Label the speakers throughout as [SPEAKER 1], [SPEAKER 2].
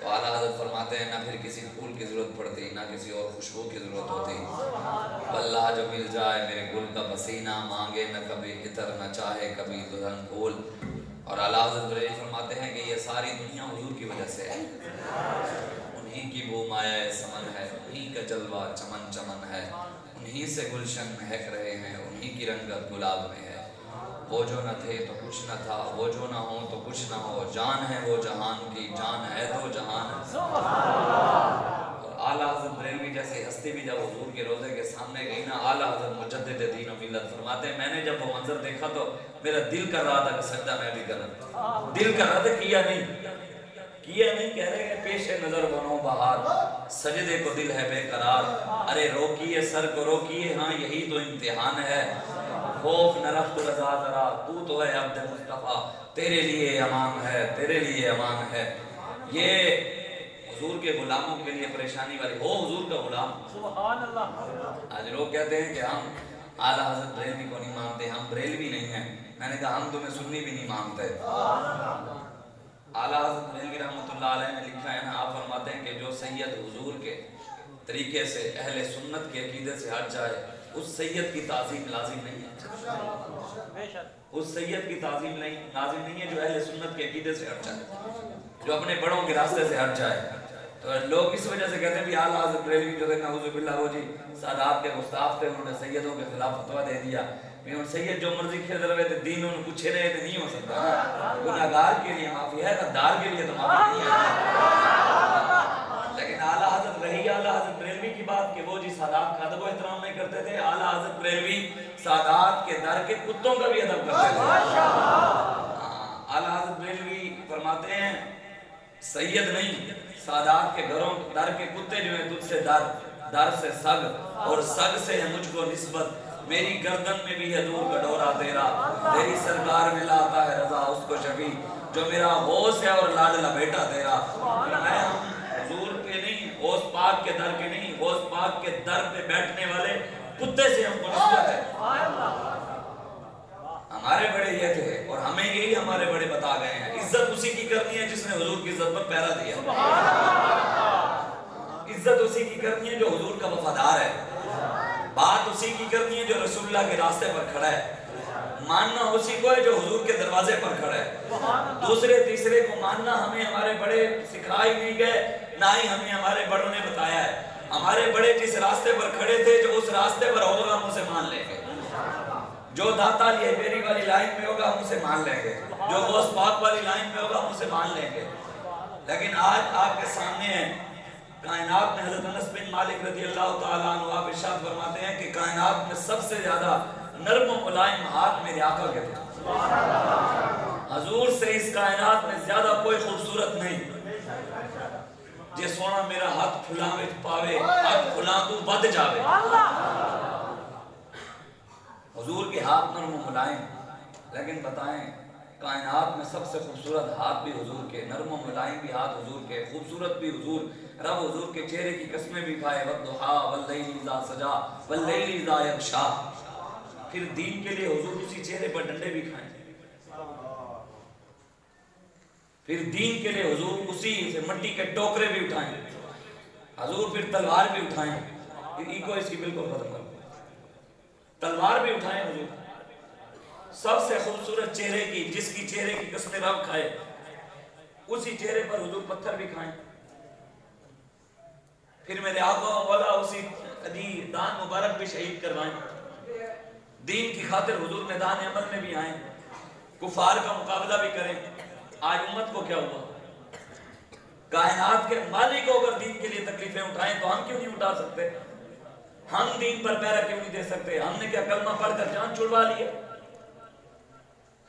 [SPEAKER 1] تو اعلیٰ حضرت فرماتے ہیں نہ پھر کسی پھول کی ضرورت پڑتی، نہ کسی اور خوشبو کی ضرورت ہوتی، واللہ جو مل جائے میرے گل کا پسینہ، مانگے نہ کبھی عطر نہ چاہے کبھی دلہن پھول۔ اور اعلیٰ حضرت بریلوی فرماتے ہیں کہ یہ ساری دنیا حضور کی وجہ سے ہے، انہی کی بو مایہ سمن ہے، انہی کا جلوہ چمن چمن ہے، انہی سے گلشن مہک رہے ہیں، انہی کی رنگت گلاب میں ہے۔ وہ جو نہ تھے تو کچھ نہ تھا، وہ جو نہ ہو تو کچھ نہ ہو، جان ہے وہ جہان کی، جان ہے تو جہان ہے۔ اور اعلیٰ حضرت بریلوی جیسے ہستی بھی جب حضور کے روضے کے سامنے گئی نا، اعلیٰ حضرت مجدد دین و ملت فرماتے ہیں میں نے جب وہ منظر دیکھا تو میرا دل کر رہا تھا کہ سجدہ میں بھی کروں، دل کر رہا تھا، کیا نہیں، کہہ رہے ہیں پیش نظر بنو بہار، سجدے کو دل ہے بے قرار، ارے روکیے سر کو روکیے، ہاں یہی تو امتحان ہے، خوف نہ رکھ تو رضا ذرا، تو ہے عبد مصطفیٰ، تیرے لیے امان ہے، تیرے لیے امان ہے۔ یہ حضور کے غلاموں کے لیے پریشانی والی، ہو حضور کا غلام، سبحان اللہ۔ آج لوگ کہتے ہیں کہ ہم اعلیٰ حضرت بریلوی کو نہیں مانتے، ہم بریلوی نہیں ہیں، میں نے کہا ہم تمہیں سنی بھی نہیں مانتے۔ اعلیٰ حضرت بریلوی رحمۃ اللہ علیہ نے لکھا ہے نا، آپ فرماتے ہیں کہ جو سید حضور کے طریقے سے اہل سنت کے عقیدے سے ہٹ جائے اس سید کی تعظیم لازم نہیں ہے، اس سید کی تعظیم لازم نہیں ہے جو اہل سنت کے عقیدے سے ہٹ جائے، جو اپنے بڑوں کے راستے سے ہٹ جائے۔ تو لوگ اس وجہ سے کہتے ہیں بھی اعلیٰ حضرت بریلوی جو ہے نعوذ باللہ وہ جی سادات کے گستاخ تھے، انہوں نے سیدوں کے خلاف فتویٰ دے دیا، سید جو مرضی کھیل رہے تھے، دین انہوں نے پوچھے رہے تھے، نہیں ہو سکتا، گناہگار کے لیے معافی ہے، غدار کے لیے تو معافی نہیں ہے۔ لیکن اعلیٰ حضرت رہی اعلیٰ حضرت بریلوی کی بات کہ وہ جی سادات کا ادب و احترام نہیں کرتے تھے، اعلیٰ حضرت بریلوی سادات کے در کے کتوں کا بھی ادب کرتے تھے۔ اعلیٰ حضرت بریلوی فرماتے ہیں سید نہیں، سادات کے گھروں در کے کتے جو ہیں، تجھ سے در سے سگ اور سگ سے ہے مجھ کو نسبت، میری گردن میں بھی ہے دور کا ڈورا تیرا، تیری سرکار میں لاتا ہے رضا اس کو شفیع، جو میرا غوث ہے اور لاڈلا بیٹا تیرا۔ میں ہم حضور کے نہیں، غوث پاک کے در کے نہیں، غوث پاک کے در پہ بیٹھنے والے کتے سے ہم کو نسبت ہے۔ ہمارے بڑے یہ تھے اور ہمیں یہی ہمارے بڑے بتا گئے ہیں، عزت اسی کی کرنی ہے جس نے حضور کی عزت پر پہرا دیا، عزت اسی کی کرنی ہے جو حضور کا وفادار ہے، بات اسی کی کرنی ہے جو رسول اللہ کے راستے پر کھڑا ہے، ماننا اسی کو ہے جو حضور کے دروازے پر کھڑا ہے۔ دوسرے تیسرے کو ماننا ہمیں ہمارے بڑے سکھائے نہیں گئے، نہ ہی ہمیں ہمارے بڑوں نے بتایا ہے۔ ہمارے بڑے جس راستے پر کھڑے تھے، جو اس راستے پر ہوگا ہم اسے مان لیں گے، جو داتا لیبری والی لائن میں ہوگا ہم اسے مان لیں گے، جو غوث پاک والی لائن میں ہوگا ہم اسے مان لیں گے۔ لیکن آج آپ کے سامنے ہے کائنات میں حضرت انس بن مالک رضی اللہ تعالیٰ عنہ، آپ ارشاد فرماتے ہیں کہ کائنات میں سب سے زیادہ نرم و ملائم ہاتھ میرے آقا کے تھے، حضور سے اس کائنات میں زیادہ کوئی خوبصورت نہیں، جے سونا میرا ہاتھ کھلا میں پاوے، ہاتھ کھلا تو بد جاوے۔ حضور کے ہاتھ نرم و ملائم، لیکن بتائیں کائنات میں سب سے خوبصورت ہاتھ بھی حضور کے، نرم و ملائم بھی ہاتھ حضور کے، خوبصورت بھی حضور، رب حضور کے چہرے کی قسمیں بھی کھائے، وَالضُّحَا وَاللَّيْلِ اِذَا سَجَا وَاللَّيْلِ اِذَا يَغْشَا، پھر دین کے لیے حضور اسی چہرے پر ڈنڈے بھی کھائیں، پھر دین کے لیے حضور اسی سے مٹی کے ٹوکرے بھی اٹھائیں، حضور پھر تلوار بھی اٹھائیں، ایگو اس کی بالکل ختم کر، تلوار بھی اٹھائیں حضور، سب سے خوبصورت چہرے کی، جس کی چہرے کی قسمیں رب کھائے، اسی چہرے پر حضور پتھر بھی کھائیں، پھر میرے آقا والا اسی دان مبارک بھی شہید کروائیں، دین کی خاطر حضور میدان عمل میں بھی آئیں، کفار کا مقابلہ بھی کریں۔ آج امت کو کیا ہوا؟ کائنات کے مالک کو اگر دین کے لیے تکلیفیں اٹھائیں تو ہم کیوں نہیں اٹھا سکتے؟ ہم دین پر پیرا کیوں نہیں دے سکتے؟ ہم نے کیا کلمہ پڑھ کر جان چھڑوا لیا؟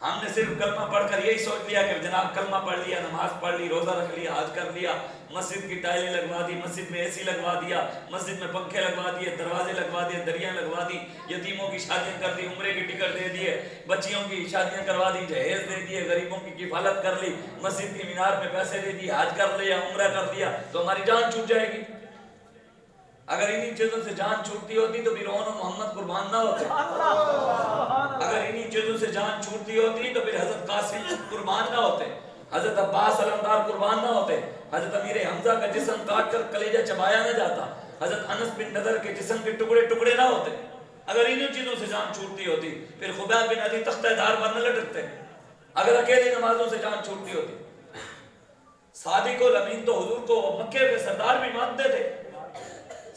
[SPEAKER 1] ہم نے صرف کلمہ پڑھ کر یہی سوچ لیا کہ جناب کلمہ پڑھ لیا، نماز پڑھ لی، روزہ رکھ لیا، حج کر لیا، مسجد کی ٹائلیں لگوا دی، مسجد میں اے سی لگوا دیا، مسجد میں پنکھے لگوا دیے، دروازے لگوا دیے، دریاں لگوا دی، یتیموں کی شادیاں کر دی، عمرے کی ٹکٹ دے دیے، بچیوں کی شادیاں کروا دی، جہیز دے دیے، غریبوں کی کفالت کر لی، مسجد کی مینار میں پیسے دے دیے، حج کر لیا، عمرہ کر دیا، تو ہماری جان چھوٹ جائے گی۔ اگر انہی چیزوں سے جان چھوٹتی ہوتی تو پھر اون و محمد قربان نہ ہوتے، اگر انہی چیزوں سے جان چھوٹتی ہوتی تو پھر حضرت قاسم قربان نہ ہوتے۔ حضرت عباس علمدار قربان نہ ہوتے، حضرت امیر حمزہ کا جسم کاٹ کر کلیجہ چبایا نہ جاتا، حضرت انس بن نضر کے جسم کے ٹکڑے ٹکڑے نہ ہوتے، اگر انہی چیزوں سے جان چھوٹتی ہوتی پھر خبیب بن عدی تختہ دار پر نہ لٹکتے، اگر اکیلی نمازوں سے جان چھوٹتی ہوتی۔ صادق الامین تو حضور کو مکے کے سردار بھی مانتے تھے،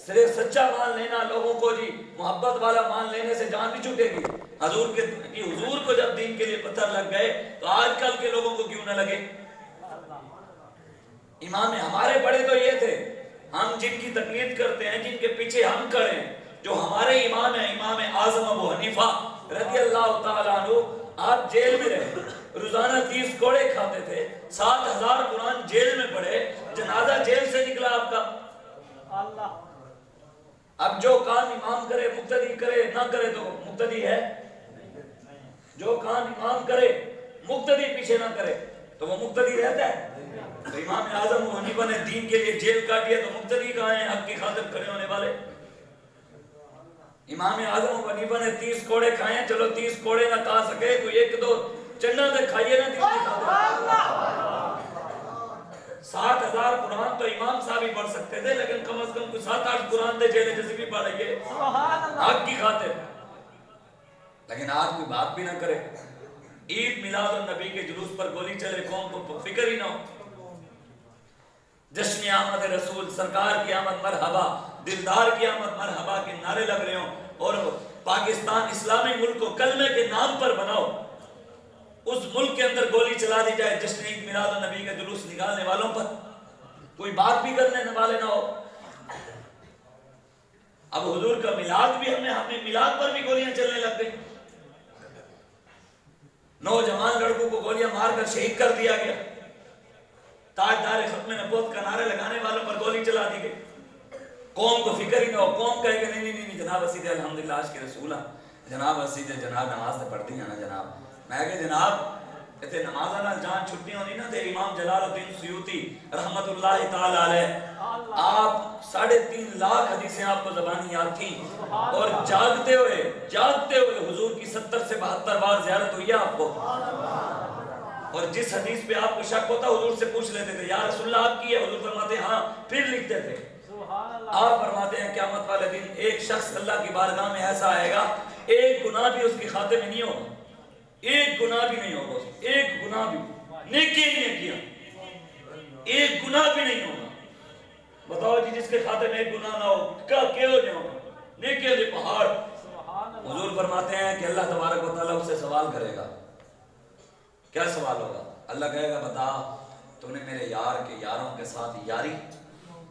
[SPEAKER 1] صرف سچا مان لینا، لوگوں کو جی محبت والا مان لینے سے جان نہیں چھوٹے گی۔ حضور کو جب دین کے لیے پتھر لگ گئے تو آج کل کے لوگوں کو کیوں نہ لگے؟ امام ہمارے بڑے تو یہ تھے، ہم جن کی تقلید کرتے ہیں، جن کے پیچھے ہم کھڑے ہیں، جو ہمارے امام ہیں، امام اعظم ابو حنیفہ رضی اللہ تعالیٰ عنہ، آپ جیل میں رہے، روزانہ 30 کوڑے کھاتے تھے، 7000 قرآن جیل میں پڑھے، جنازہ جیل سے نکلا آپ کا۔ اب جو کام امام کرے مقتدی کرے نہ کرے تو مقتدی ہے، جو کام امام کرے مقتدی پیچھے نہ کرے تو وہ مقتدی رہتا ہے۔ تو امام اعظم ابو حنیفہ نے دین کے لیے جیل کاٹی ہے تو مقتدی کہاں ہیں حق کی خاطر کھڑے ہونے والے؟ امام اعظم ابو حنیفہ نے 30 کوڑے کھائے ہیں، چلو 30 کوڑے نہ کھا سکے تو 1-2 چنا دے کھائیے نا دین کی خاطر۔ 7000 قرآن تو امام صاحب ہی پڑھ سکتے تھے، لیکن کم از کم 7-8 قرآن دے جیلے جیسے بھی پڑھائیے حق کی خاطر۔ لیکن آج کوئی بات بھی نہ کرے، عید میلاد النبی کے جلوس پر گولی چلے، قوم کو فکر ہی نہ ہو۔ جشن آمد رسول، سرکار کی آمد مرحبا، دلدار کی آمد مرحبا کے نعرے لگ رہے ہوں، اور پاکستان اسلامی ملک کو کلمے کے نام پر بناؤ، اس ملک کے اندر گولی چلا دی جائے جشن عید میلاد النبی کا جلوس نکالنے والوں پر، کوئی بات بھی کرنے والے نہ ہو۔ اب حضور کا میلاد بھی ہمیں میلاد پر بھی گولیاں چلنے لگ گئی، نوجوان لڑکوں کو گولیاں مار کر شہید کر دیا گیا، تاجدار ختم نبوت کا نعرے لگانے والوں پر گولی چلا دی گئی۔ قوم کو فکر ہی نہ ہو، قوم کہے کہ نہیں جناب اسیدے الحمدللہ عاشق رسول ہیں، جناب اسیدے جناب نماز سے پڑھتی ہیں نا جناب، میں کہ جناب اتنے نماز نال جان چھٹی ہوندی نا تے امام جلال الدین سیوطی رحمت اللہ تعالی علیہ آپ 3.5 لاکھ حدیثیں آپ کو زبانی یاد تھیں، اور جاگتے ہوئے حضور کی 70 سے 72 بار زیارت ہوئی ہے آپ کو، اور جس حدیث پہ آپ کو شک ہوتا حضور سے پوچھ لیتے تھے یا رسول اللہ آپ کی ہے، حضور فرماتے ہیں ہاں، پھر لکھتے تھے۔ آپ فرماتے ہیں قیامت والے دن ایک شخص اللہ کی بارگاہ میں ایسا آئے گا، ایک گناہ بھی اس کے خاتے میں نہیں ہوگا، ایک گناہ بھی نہیں ہوگا، ایک گناہ بھی، نیکی ہی نیکیاں، ایک گناہ بھی نہیں ہوگا۔ بتاؤ جی جس کے خاتے میں ایک گناہ نہ ہو کیا ہو جائے ہوگا؟ نیکیاں دے پہاڑ۔ حضور فرماتے ہیں کہ اللہ تبارک و تعالیٰ اس سے سوال کرے گا، کیا سوال ہوگا؟ اللہ کہے گا بتا تو نے میرے یار کے یاروں کے ساتھ یاری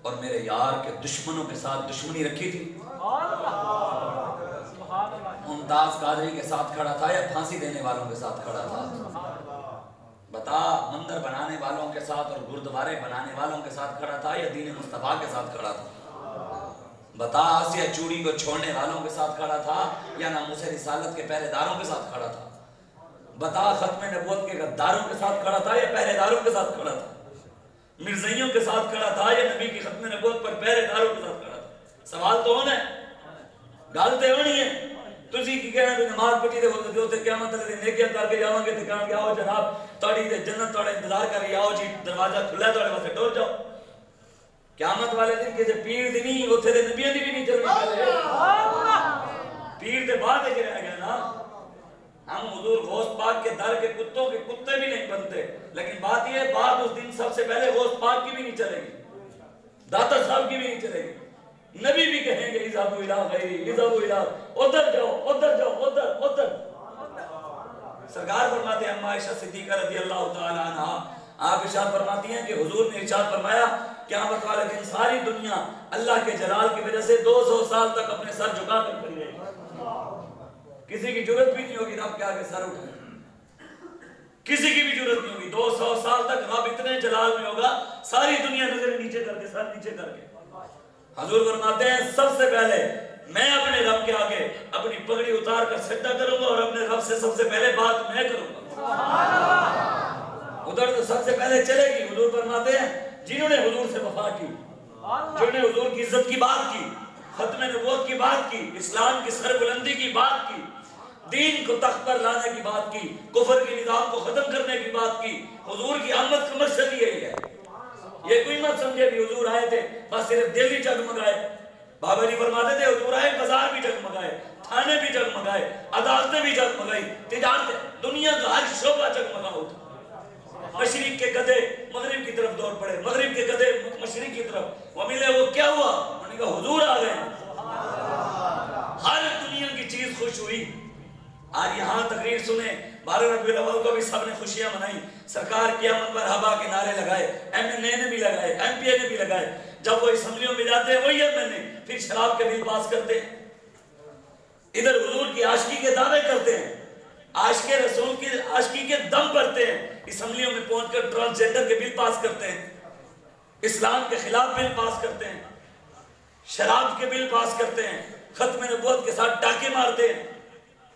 [SPEAKER 1] اور میرے یار کے دشمنوں کے ساتھ دشمنی رکھی تھی؟ ممتاز قادری کے ساتھ کھڑا تھا یا پھانسی دینے والوں کے ساتھ کھڑا تھا؟ بتا مندر بنانے والوں کے ساتھ اور گردوارے بنانے والوں کے ساتھ کھڑا تھا یا دین مصطفیٰ کے ساتھ کھڑا تھا؟ بتا آسیہ چوڑی کو چھوڑنے والوں کے ساتھ کھڑا تھا یا ناموس رسالت کے پہرے داروں کے ساتھ کھڑا تھا؟ بتا ختم نبوت کے غداروں کے ساتھ کھڑا تھا یا پہرے داروں کے ساتھ کھڑا تھا؟ مرزائیوں کے ساتھ کھڑا تھا یا نبی کی ختم نبوت پر پہرے داروں کے ساتھ کھڑا تھا؟ سوال تو ہونا ہے، گالتے ہونی ہے۔ تسی کی کہنا بھی نماز پڑھی دے ہوتے قیامت دے نیکیاں کر کے جاواں گے تے کہاں گے آؤ جناب تہاڈی تے جنت تہاڈا انتظار کر رہی، آؤ جی دروازہ کھلا ہے تہاڈے واسطے ٹر جاؤ۔ قیامت والے دن کسے پیر دی نہیں، اوتھے دے نبیاں دی بھی نہیں چلنی پہلے، پیر دے بعد وچ رہ گیا نا۔ ہم حضور غوث پاک کے در کے کتوں کے کتے بھی نہیں بنتے، لیکن بات یہ ہے بات اس دن سب سے پہلے غوث پاک کی بھی نہیں چلے گی، داتا صاحب کی بھی نہیں چلے گی۔ نبی بھی کہیں گے اذهبوا الى غیری، اذهبوا الى ادھر جاؤ ادھر جاؤ ادھر۔ سرکار فرماتے ہیں اما عائشہ صدیقہ رضی اللہ تعالی عنہا، آپ ارشاد فرماتی ہیں کہ حضور نے ارشاد فرمایا قیامت والے دن ساری دنیا اللہ کے جلال کی وجہ سے 200 سال تک اپنے سر جھکا کر کھڑی رہے گی، کسی کی جرت بھی نہیں ہوگی رب کے آگے سر اٹھائے، کسی کی بھی جرت نہیں ہوگی۔ 200 سال تک رب اتنے جلال میں ہوگا، ساری دنیا نظر نیچے کر کے سر نیچے کر کے۔ حضور فرماتے ہیں سب سے پہلے میں اپنے رب کے آگے اپنی پگڑی اتار کر سجدہ کروں گا اور اپنے رب سے سب سے پہلے بات میں کروں گا، ادھر تو سب سے پہلے چلے گی۔ حضور فرماتے ہیں جنہوں نے حضور سے وفا کی، جنہوں نے حضور کی عزت کی بات کی، ختم نبوت کی بات کی، اسلام کی سر بلندی کی بات کی،
[SPEAKER 2] دین کو تخت پر لانے کی بات کی، کفر کے نظام کو ختم کرنے کی بات کی. حضور کی آمد کا مقصد یہی ہے. یہ کوئی مت سمجھے بھی حضور آئے تھے بس صرف دل ہی جگمگائے. بابا جی فرماتے تھے حضور آئے بازار بھی جگمگائے، تھانے بھی جگمگائے، عدالتیں بھی جگمگائی، تجارت دنیا کا ہر شعبہ جگمگا اٹھا. مشرق کے گدھے مغرب کی طرف دوڑ پڑے، مغرب کے گدھے مشرق کی طرف. وہ ملے وہ کیا ہوا؟ انہوں نے کہا حضور آ گئے. ہر دنیا کی چیز خوش ہوئی. آج یہاں تقریر سنیں، 12 ربیع الاول کو بھی سب نے خوشیاں منائی، سرکار کی آمد مرحبا کے نعرے لگائے، MNA نے بھی لگائے، MPA نے بھی لگائے. جب وہ اسمبلیوں میں جاتے ہیں وہی MNA پھر شراب کے بل پاس کرتے ہیں. ادھر حضور کی عاشقی کے دعوے کرتے ہیں، عاشق رسول کی عاشقی کے دم بھرتے ہیں، اسمبلیوں میں پہنچ کر ٹرانسجنڈر کے بل پاس کرتے ہیں، اسلام کے خلاف بل پاس کرتے ہیں، شراب کے بل پاس کرتے ہیں، ختم نبوت کے ساتھ ڈاکے مارتے ہیں،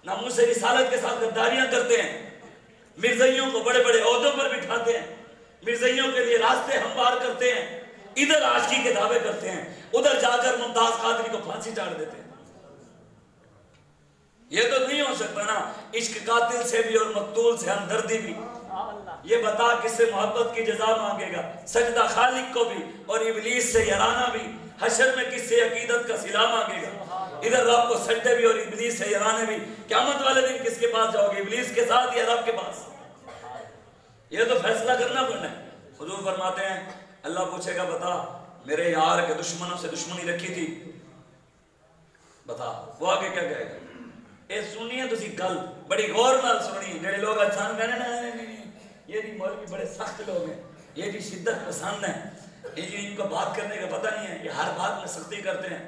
[SPEAKER 2] ناموس رسالت کے ساتھ غداریاں کرتے ہیں، مرزائیوں کو بڑے بڑے عہدوں پر بٹھاتے ہیں، مرزائیوں کے لیے راستے ہموار کرتے ہیں. ادھر عاشقی کے دعوے کرتے ہیں، ادھر جا کر ممتاز قادری کو پھانسی چاڑ دیتے ہیں. یہ تو نہیں ہو سکتا نا. عشق قاتل سے بھی اور مقتول سے ہمدردی بھی. یہ بتا کس سے محبت کی جزا مانگے گا؟ سجدہ خالق کو بھی اور ابلیس سے یارانہ بھی. حشر میں کس سے عقیدت کا صلہ مانگے گا؟ ادھر رب کو سجدے بھی اور ابلیس سے یارانے بھی. قیامت والے دن کس کے پاس جاؤ گے؟ ابلیس کے ساتھ یا رب کے پاس؟ یہ تو فیصلہ کرنا پڑنا ہے. حضور فرماتے ہیں اللہ پوچھے گا بتا میرے یار کے دشمنوں سے دشمنی رکھی تھی، بتا. وہ آگے کیا کہے گا؟ اے سنیے تسی گل بڑی غور نال سنی. جڑے لوگ انسان کہنے نہیں یہ جی مولوی بڑے سخت لوگ ہیں، یہ جی شدت پسند ہیں، یہ جی ان کو بات کرنے کا پتہ نہیں ہے، یہ ہر بات میں سختی کرتے ہیں.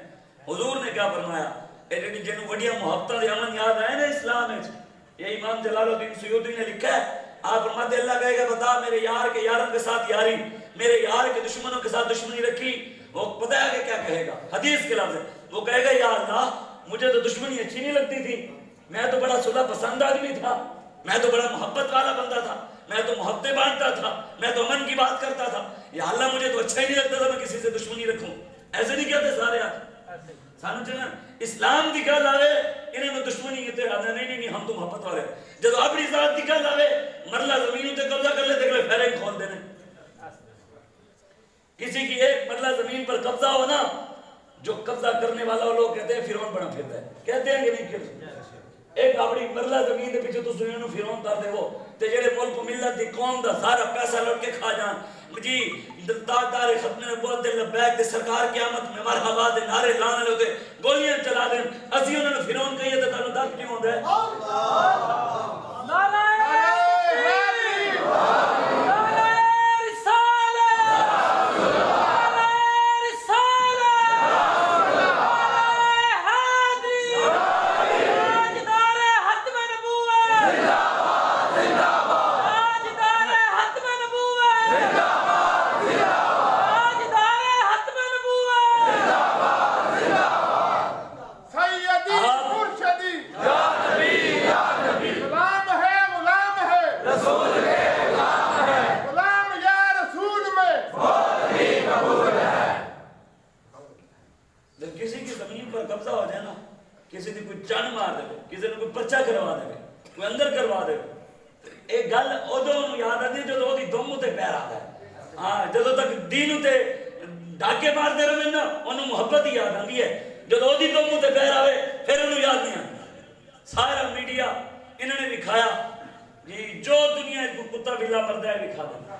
[SPEAKER 2] حضور نے کیا فرمایا؟ اے جنہوں بڑیاں محبتاں دے امن یاد آئے نا اسلام ہے. یہ امام جلال الدین سیوطی نے لکھا ہے. آپ فرماتے اللہ کہے گا بتا میرے یار کے یاروں کے ساتھ یاری، میرے یار کے دشمنوں کے ساتھ دشمنی رکھی. وہ پتہ ہے کہ کیا کہے گا؟ حدیث کے لفظ ہے. وہ کہے گا یا اللہ مجھے تو دشمنی اچھی نہیں لگتی تھی، میں تو بڑا صلح پسند آدمی تھا، میں تو بڑا محبت والا بندہ تھا، میں تو محبتیں بانٹتا تھا، میں تو امن کی بات کرتا تھا. یا اللہ مجھے تو اچھا ہی نہیں لگتا تھا میں کسی سے دشمنی رکھوں. ایسے نہیں کہتے سارے آج سانو چاہنا اسلام دی گل آوے انہوں نے دشمنی کہتے آدھا نہیں ہم تو محبت والے. جب اپنی ذات دی گل آوے مرلہ زمین تے قبضہ کر لیتے کہ پھیریں کھول دینے. کسی کی ایک مرلہ زمین پر قبضہ ہو نا، جو قبضہ کرنے والا لوگ کہتے ہیں فیرون بنا پھرتا ہے. کہتے ہیں کہ نہیں کہتے؟ ایک اپنی مرلہ زمین دے پیچھے تو سنیوں نے فیرون کر دے وہ تے جڑے ملک ملت دی قوم دا سارا پیسہ لوٹ کے کھا جان. جی دار ختم نبوت دے لبیک دے سرکار قیامت میں مرحبا دے نعرے لانے لے ہوتے گولیاں چلا دیں. اسی انہوں نے فیرون کہیے تو تانوں درد کیوں ہوتا ہے؟ کسی نے کوئی جان مار دے، کسی نے کوئی پرچہ کروا دے، کوئی اندر کروا دے. ایک گل ادو یاد آتی ہے جدو دی دم تے پیر آتا ہے. ہاں جدو تک دین تے ڈاکے مار دے رہے نا انہوں محبت ہی یاد آتی ہے. جدو دی دم تے پیر آوے پھر انہوں یاد نہیں آتا. سارا میڈیا انہوں نے دکھایا جی جو دنیا کو کتا بلا مرد ہے دکھا دیں،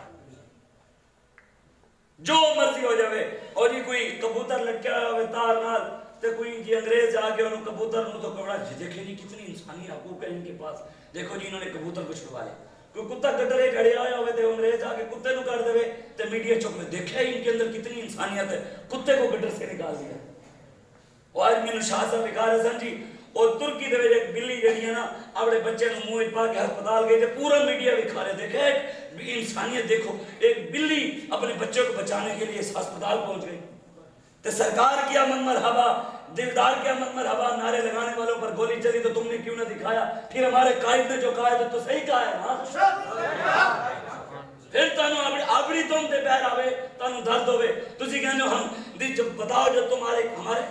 [SPEAKER 2] جو مرضی ہو جاوے. اور یہ کوئی کبوتر لٹکا ہوئے تار نال تے کوئی جی انگریز جا کے انہوں کبوتر انہوں تو کبڑا جی دیکھیں جی کتنی انسانی حقوق ہے ان کے پاس، دیکھو جی انہوں نے کبوتر کو چھڑوا لے. کوئی کتا کٹرے کھڑے آیا ہوئے تے انگریز جا کے کتے نو کر دے تے میڈیا چوک میں دیکھا ان کے اندر کتنی انسانیت ہے، کتے کو گٹر سے نکال دیا. اور آج میں شاہ صاحب لکھا رہے جی اور ترکی دے ایک بلی جڑی ہے نا اپنے بچے نو منہ پا کے ہسپتال گئے تے پورا میڈیا دکھا رہے دیکھا ایک انسانیت دیکھو، ایک بلی اپنے بچے کو بچانے کے لیے اس ہسپتال پہنچ گئی. تے سرکار کی آمد مرحبا، دلدار کی آمد مرحبا نعرے لگانے والوں پر گولی چلی تو تم نے کیوں نہ دکھایا؟ پھر ہمارے قائد نے جو کہا ہے تو صحیح کہا ہے نا. پھر تانوں اپنی تم تے پیر آوے تانوں درد ہوئے. تسی کہنے ہو ہم جب بتاؤ جب ہمارے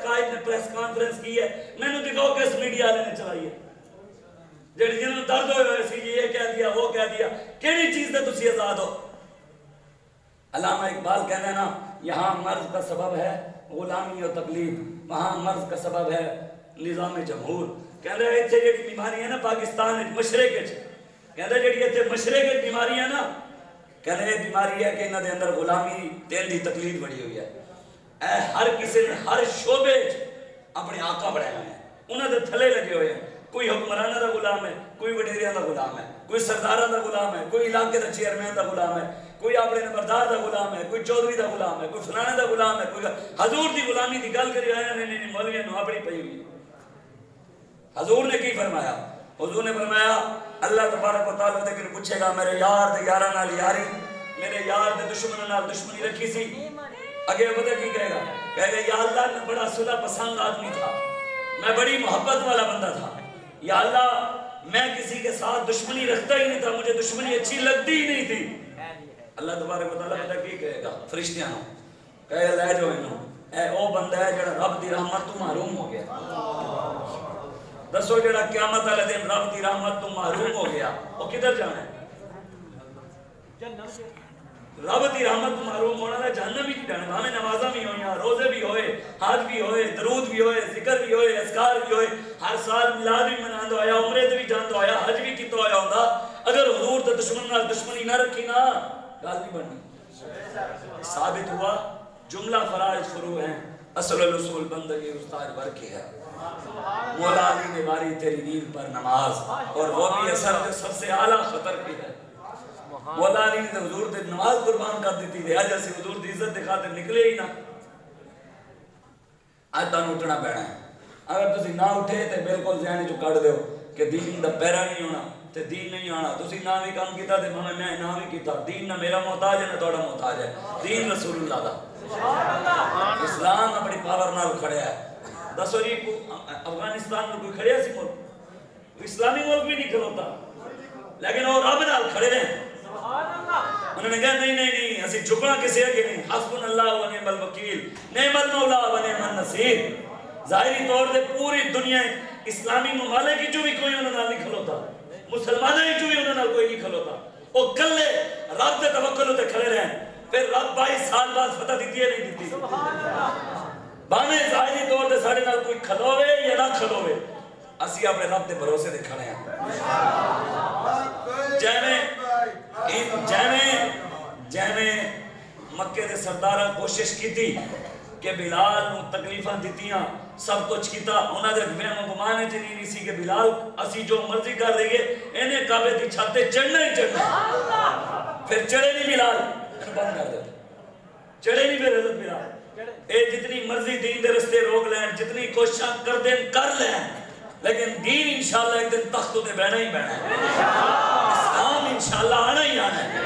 [SPEAKER 2] قائد نے پریس کانفرنس کی ہے میں نے دکھاؤ کہ اس میڈیا والے نے چلائی ہے. جڑی جنہوں درد ہوئے ہوئے سی یہ کہہ دیا وہ کہہ دیا کیڑی چیز دے تسی آزاد ہو؟ علامہ اقبال کہنا ہے نا یہاں مرض کا سبب ہے غلامی و تقلید، وہاں مرض کا سبب ہے نظام جمہور. کہہ رہے اتنے جڑی بیماری ہے نا پاکستان مشرق کہہ رہے جڑی اتنے مشرق بیماری ہے نا کہہ رہے بیماری ہے کہ انہوں دے اندر غلامی تیل دی تقلید بڑی ہوئی ہے. اے ہر کسی نے ہر شعبے اپنے آقا بڑھائے ہوئے ہیں، انہوں دے تھلے لگے ہوئے ہیں. کوئی حکمرانہ دا غلام ہے، کوئی وڈیریاں دا غلام ہے، کوئی سرداراں دا غلام ہے، کوئی علاقے دا چیئرمین دا غلام ہے، کوئی اپنے نمبردار دا غلام ہے، کوئی چودھری دا غلام ہے، کوئی فلانے دا غلام ہے، کوئی حضور دی غلامی دی گل کری آیا نہیں مولویاں نو اپنی پئی ہوئی. حضور نے کی فرمایا؟ حضور نے فرمایا اللہ تبارک و تعالیٰ دے کن پوچھے گا میرے یار دے یاراں نال یاری، میرے یار دے دشمناں نال دشمنی رکھی سی. اگے پتہ کی کہے گا؟ کہے گا یا اللہ میں بڑا صلح پسند آدمی تھا، میں بڑی محبت والا بندہ تھا، یا اللہ میں کسی کے ساتھ دشمنی رکھتا ہی نہیں تھا، مجھے دشمنی اچھی لگتی ہی نہیں تھی. اللہ تبارک و تعالیٰ پتہ کی کہے گا؟ فرشتیاں نو کہے گا لے جو انہوں اے او بندہ ہے جڑا رب دی رحمت تو محروم ہو گیا. دسو جڑا قیامت والے دن رب دی رحمت تو محروم ہو گیا وہ کدھر جانا ہے؟ رب دی رحمت تو محروم ہونا ہے جہنم ہی جانا ہے. ہمیں نمازاں بھی ہوئیں، روزے بھی ہوئے، حج بھی ہوئے، درود بھی ہوئے، ذکر بھی ہوئے، اذکار بھی ہوئے، ہر سال میلاد بھی مناندہ ہویا، عمرے تے بھی جاندہ ہویا، حج بھی کیتا ہویا ہوندا. اگر حضور تے دشمن نال دشمنی نہ رکھی نا گل نہیں بننی. ثابت ہوا جملہ فرائض فروع ہیں، اصل الاصول بندگی استاد بر کی ہے. مولا علی نے باری تیری نیند پر نماز، اور وہ بھی اثر جو سب سے اعلیٰ خطر کی ہے. مولا علی نے حضور دے نماز قربان کر دیتی تھی، آج ایسی حضور دی عزت دکھاتے نکلے ہی نہ. آج تانوں اٹھنا پینا ہے. اگر تسی نہ اٹھے تو بالکل ذہن چو کٹ دیو کہ دین دا پیرا نہیں ہونا تے دین نہیں آنا. تسی نہ بھی کام کیتا تے میں نہ بھی کیتا، دین نہ میرا محتاج ہے نہ تہاڈا محتاج ہے، دین رسول اللہ دا. اسلام اپنی پاور نال کھڑیا ہے. دسو جی افغانستان میں کوئی کھڑیا سی ملک؟ اسلامی ملک بھی نہیں کھلوتا، لیکن وہ رب نال کھڑے ہیں. انہوں نے کہا نہیں اسی جھکنا کسی ہے کہ نہیں، حسبنا اللہ و نعم الوکیل نعم المولا و نعم النصیر. ظاہری طور سے پوری دنیا اسلامی ممالک کی جو بھی کوئی انہوں نے نہیں کھلوتا، مسلمانوں کی جو بھی انہوں نے کوئی نہیں کھلوتا. وہ کلے رب دے توکل تے کھڑے رہے. پھر رب 22 سال بعد فتح دیتی ہے نہیں دیتی؟ بانے ظاہری طور سے ساڑھے نال کوئی کھلوے یا نہ کھلوے، اسی اپنے رب دے بھروسے دے کھڑے ہیں. جیویں مکے دے سرداراں کوشش کیتی کہ بلال نو تکلیفاں دتیاں، سب کچھ کیتا، انہاں دے وہم گمان وچ نہیں سی کہ بلال اسی جو مرضی کر رہی ہے انہیں کعبے دی چھت تے چڑھنا ہی چڑھنا. پھر چڑھے نہیں بلال، بند کر دے، چڑھے نہیں پھر حضرت بلال. اے جتنی مرضی دین دے رستے روک لین، جتنی کوششاں کر دیں کر لیں، لیکن دین انشاءاللہ ایک دن تختوں تے بیٹھنا ہی بیٹھنا ہے. اسلام انشاءاللہ آنا ہی آنا ہے.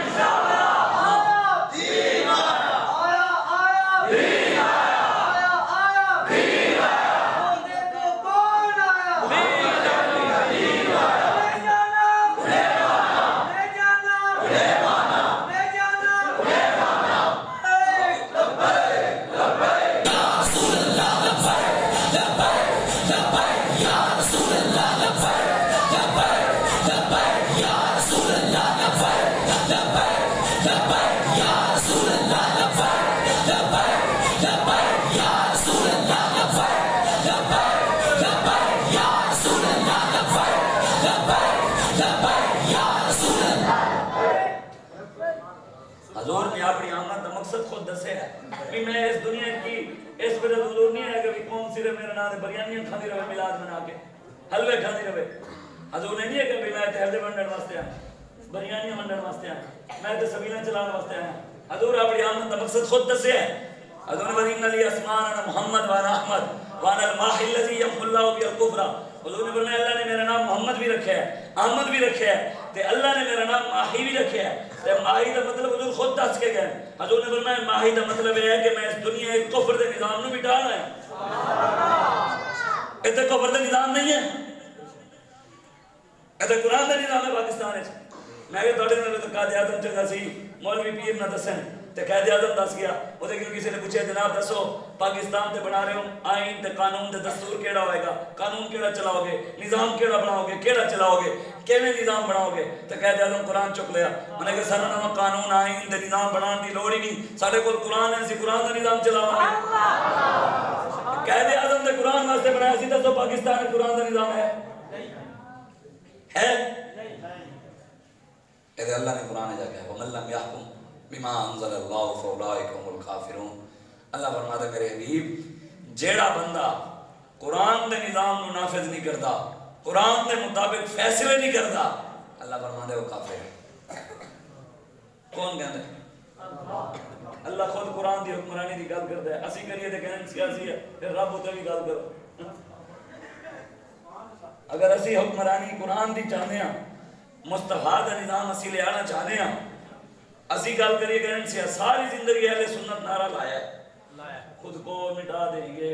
[SPEAKER 2] حضور نے اپنی آمد کا مقصد خود دسے ہے کہ میں اس دنیا کی اس وجہ حضور نہیں ہے کہ قوم صرف میرا نام بریانیاں کھاندی رہے میلاد منا کے حلوے کھاندی رہے. حضور نے نہیں ہے کہ میں تے حلوے منڈن واسطے آیا، بریانیاں منڈن واسطے آیا، میں تے سبیلاں چلانے واسطے آیا. حضور اپنی آمد کا مقصد خود دسے ہے. حضور نے فرمایا ان لی اسمان انا محمد وانا احمد وانا الماحی الذی یمحو اللہ بہ الکفر. حضور نے فرمایا اللہ نے میرا نام محمد بھی رکھا ہے، احمد بھی رکھا ہے، تے اللہ نے میرا نام ماہی بھی رکھا ہے. تے ماہی دا مطلب حضور خود دس کے گئے. حضور نے فرمایا ماہی دا مطلب یہ ہے کہ میں اس دنیا ایک کفر دے نظام نو مٹا رہا ہوں. اتنے کفر دے نظام نہیں ہے، اتنے قرآن دا نظام ہے پاکستان. میں کہ تھوڑے نال قائد اعظم چنگا سی، مولوی پیر نہ دسن تے قائد اعظم دس گیا وہ دیکھیں کسی نے پوچھا جناب دسو پاکستان تے بنا رہے ہو آئین تے قانون تے دستور کیڑا ہوئے گا قانون کیڑا چلاؤ گے نظام کیڑا بناؤ گے کیڑا چلاؤ گے کیویں نظام بناؤ گے تے قائد اعظم قرآن چک لیا انہیں کہ سارا نواں قانون آئین تے نظام بنان دی لوڑ ہی نہیں سارے کول قرآن ہے اسی قرآن دا نظام چلاواں گے قائد اعظم نے قرآن واسطے بنایا سی دسو پاکستان میں قرآن دا نظام ہے اے اللہ نے قرآن جا کہا وَمَن لَّمْ يَحْكُمْ بِمَا أَنزَلَ اللَّهُ فَأُولَٰئِكَ هُمُ الْكَافِرُونَ اللہ فرماتا ہے میرے حبیب جیڑا بندہ قرآن دے نظام نو نافذ نہیں کرتا قرآن دے مطابق فیصلے نہیں کرتا اللہ فرماتا ہے وہ کافر ہے کون کہتا ہے اللہ خود قرآن دی حکمرانی دی گل کرتا ہے اسی کریے تے کہنے سیاسی ہے پھر رب ہوتے بھی گل کرو اگر اسی حکمرانی قرآن دی چاہنے ہیں مصطفیٰ دا نظام اسی لے آنا چاہنے ہیں اسی گل کریے کہنے سے ساری زندگی اہل سنت نعرہ لایا ہے خود کو مٹا دیں گے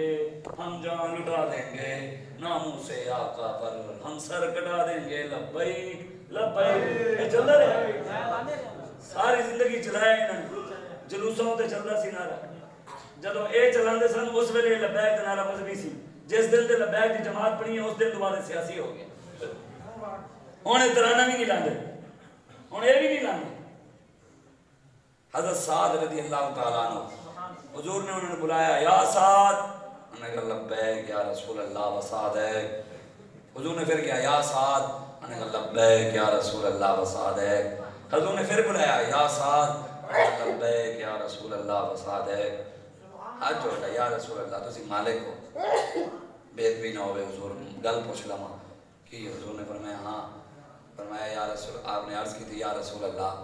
[SPEAKER 2] ہم جان لٹا دیں گے ناموس آقا پر ہم سر کٹا دیں گے لبیک لبیک یہ چل رہا ہے ساری زندگی چلایا انہوں جلوسوں تے چلتا سی نعرہ جدو اے چلاندے سن اس ویلے لبیک دا نعرہ مذہبی سی جس دن تے لبیک دی جماعت پڑھی ہے اس دن دوبارہ سیاسی ہو گیا انہیں ترانہ بھی نہیں لاندے انہیں یہ بھی نہیں لاندے حضرت سعد رضی اللہ تعالیٰ عنہ حضور نے انہوں نے بلایا یا سعد انہوں نے کہا لبیک یا رسول اللہ و سعدیک حضور نے پھر کہا یا سعد انہوں نے کہا لبیک یا رسول اللہ و سعدیک حضور نے پھر بلایا یا سعد لبیک یا رسول اللہ و سعدیک ہاتھ جوڑا یا رسول اللہ تسی مالک ہو بیت بھی نہ ہوئے حضور گل پوچھ لما کہ حضور نے فرمایا ہاں فرمایا یا رسول آپ نے عرض کی تھی یا رسول اللہ